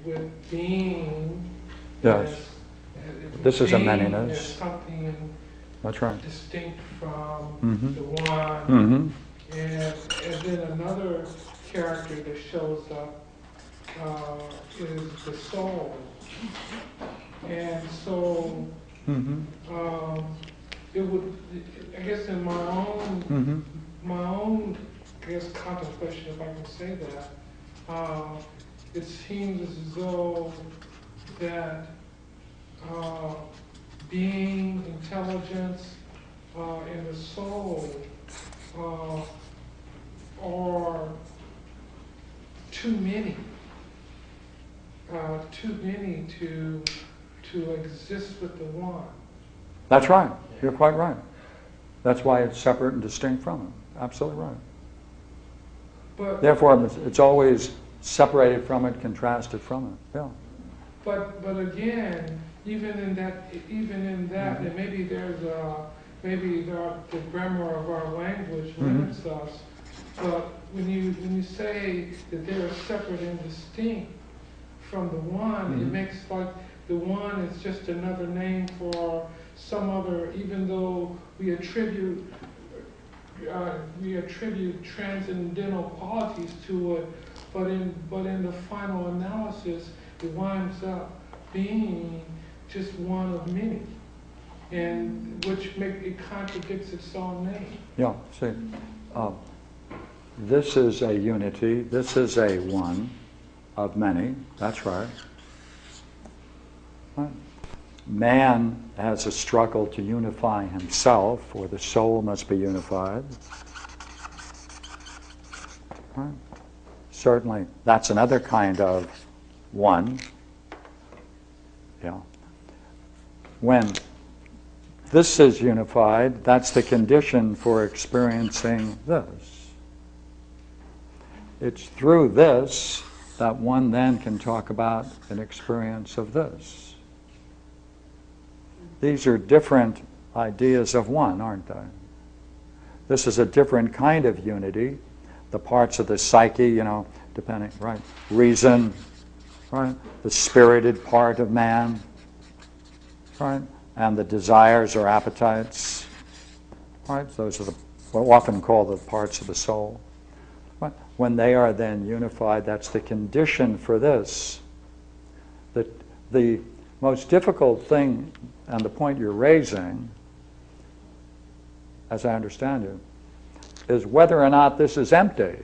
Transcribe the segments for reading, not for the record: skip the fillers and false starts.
with being. Yes. This is a Being manyness. is something That's right. distinct from Mm-hmm. the one. Mm-hmm. And then another character that shows up is the soul. And so Mm-hmm. it would, I guess in my own, I guess, contemplation, if I can say that, it seems as though that being, intelligence, and the soul are too many to exist with the one. That's right. You're quite right. That's why it's separate and distinct from it. Absolutely right. But Therefore, it's always separated from it, contrasted from it. Yeah. But again, even in that, and maybe the grammar of our language limits us. But when you say that they are separate and distinct from the one, it makes like the one is just another name for some other. Even though we attribute transcendental qualities to it, but in the final analysis, it winds up being just one of many, and it contradicts its own name. Yeah. See, this is a unity. This is a one of many. That's right. Right. Man has a struggle to unify himself, or the soul must be unified. Right. Certainly, that's another kind of one. Yeah. When this is unified, that's the condition for experiencing this. It's through this that one then can talk about an experience of this. These are different ideas of one, aren't they? This is a different kind of unity. The parts of the psyche, depending, right? Reason, right? The spirited part of man, right? And the desires or appetites, right? Those are what we often call the parts of the soul. Right? When they are then unified, that's the condition for this. The most difficult thing, and the point you're raising, as I understand you, is whether or not this is empty,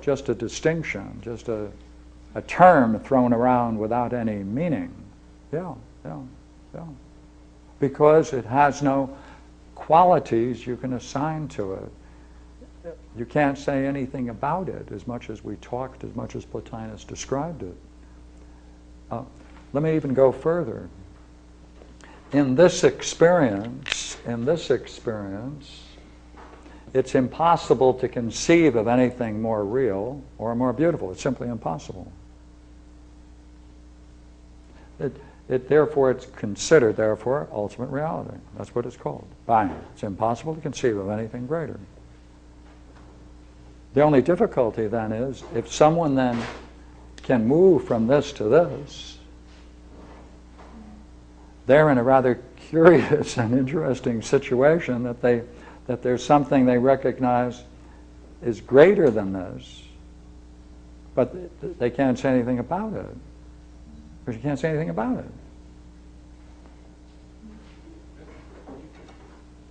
just a distinction, just a term thrown around without any meaning. Yeah. Because it has no qualities you can assign to it. You can't say anything about it as much as we talked, as much as Plotinus described it. Let me even go further. In this experience, it's impossible to conceive of anything more real or more beautiful. It's simply impossible. Therefore, it's considered, ultimate reality. That's what it's called. Bang. It's impossible to conceive of anything greater. The only difficulty then is, if someone then can move from this to this, they're in a rather curious and interesting situation that there's something they recognize is greater than this, but they can't say anything about it. Because you can't say anything about it.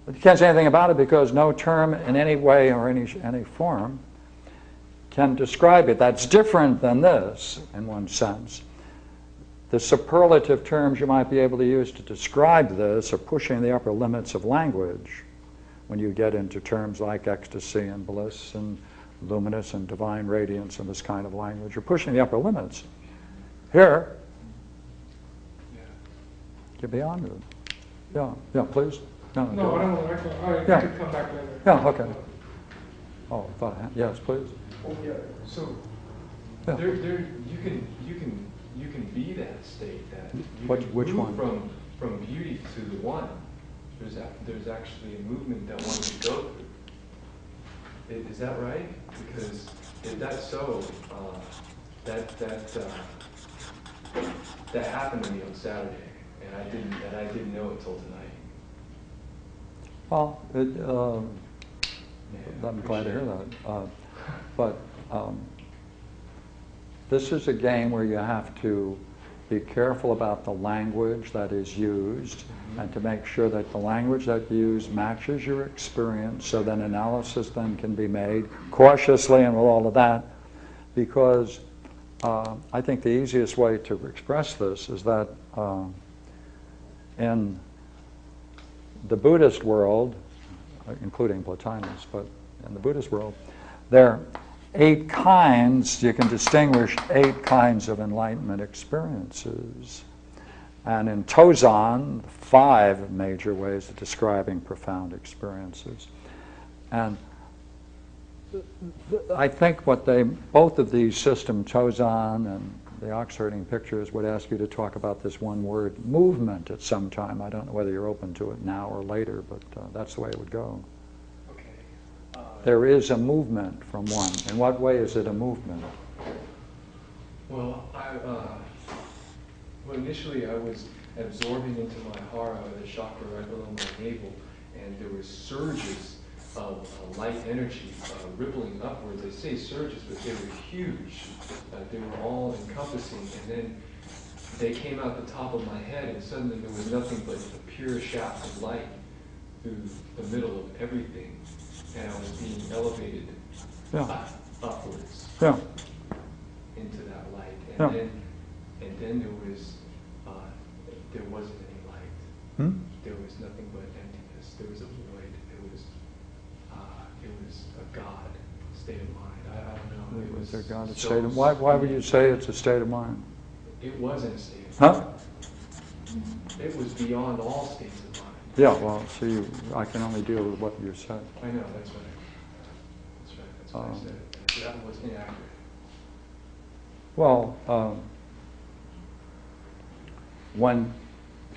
But you can't say anything about it because no term in any way or any form can describe it. That's different than this, in one sense. The superlative terms you might be able to use to describe this are pushing the upper limits of language when you get into terms like ecstasy and bliss and luminous and divine radiance and this kind of language. You're pushing the upper limits. Here, get beyond it. Yeah, please. No, I don't know. I could come back later. Yeah, okay. Oh, I thought, yes, please. Oh, yeah. So Yeah. you can be that state, that you Which can move one? from beauty to the one. There's actually a movement that one can go through. Is that right? Because if that's so, that happened to me on Saturday, and I didn't know it till tonight. Well, Yeah, I'm glad to hear appreciate that. But this is a game where you have to be careful about the language that is used, and to make sure that the language that you use matches your experience, so then analysis then can be made cautiously and with all of that, because I think the easiest way to express this is that in the Buddhist world, including Plotinus, but in the Buddhist world, there are 8 kinds, you can distinguish 8 kinds of enlightenment experiences. And in Tozan, 5 major ways of describing profound experiences. And I think what both of these systems, Tozan and the Oxherding pictures, would ask you to talk about this one word, movement, at some time. I don't know whether you're open to it now or later, but that's the way it would go. Okay. There is a movement from one. In what way is it a movement? Well, initially I was absorbing into my hara, the chakra right below my navel, and there were surges of light energy rippling upwards. They say surges, but they were huge. They were all encompassing, and then they came out the top of my head, and suddenly there was nothing but a pure shaft of light through the middle of everything, and I was being elevated upwards into that light, and then there wasn't any light. There was nothing but emptiness. There was a void. It was a God state of mind. I don't know. It was a God so state of mind. Why would you say it's a state of mind? It wasn't a state of mind. It was beyond all states of mind. Yeah, well, see, I can only deal with what you said. I know, that's right. That's right. That's what I said. That was inaccurate. Well,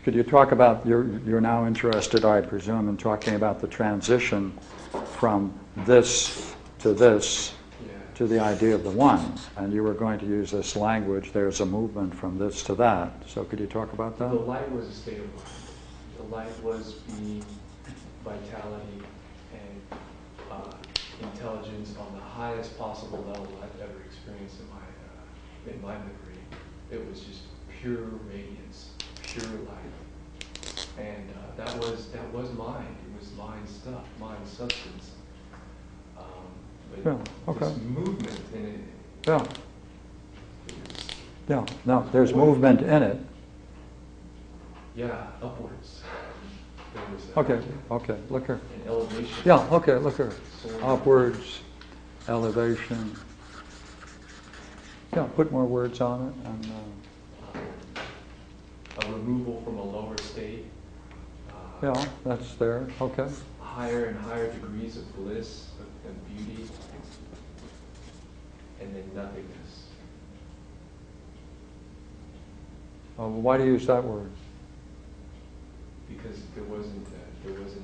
could you talk about, you're now interested, I presume, in talking about the transition from this to the idea of the one, and you were going to use this language, there's a movement from this to that. So could you talk about that? The light was a state of mind. The light was being, vitality, and intelligence on the highest possible level I've ever experienced in my memory. It was just pure radiance, pure light, and that was mind. It was mind stuff, mind substance. But this movement in it. Yeah. No, there's movement in it. Yeah, upwards. There was Okay, look here. an elevation. Yeah, okay, look here. Soaring. Upwards, elevation. Yeah, put more words on it. And, a removal from a lower state. yeah, that's there. Okay. Higher and higher degrees of bliss and beauty, and then nothingness. Why do you use that word? Because there wasn't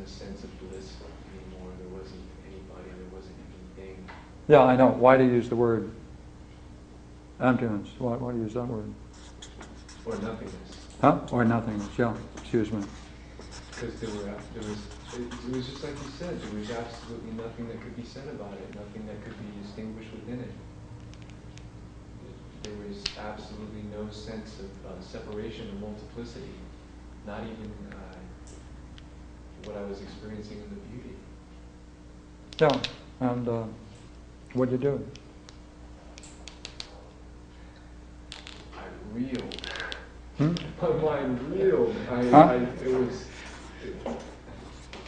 a sense of bliss anymore. There wasn't anybody. There wasn't anything. Yeah, I know. Why do you use the word emptiness? Why do you use that word? Or nothingness. Huh? Or nothingness? Yeah. Excuse me. Because it was just like you said. There was absolutely nothing that could be said about it. Nothing that could be distinguished within it. There was absolutely no sense of separation or multiplicity. Not even what I was experiencing in the beauty. Yeah. And what did you do? I reeled. Hmm? My mind reeled.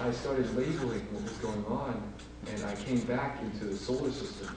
I started labeling what was going on, and I came back into the solar system.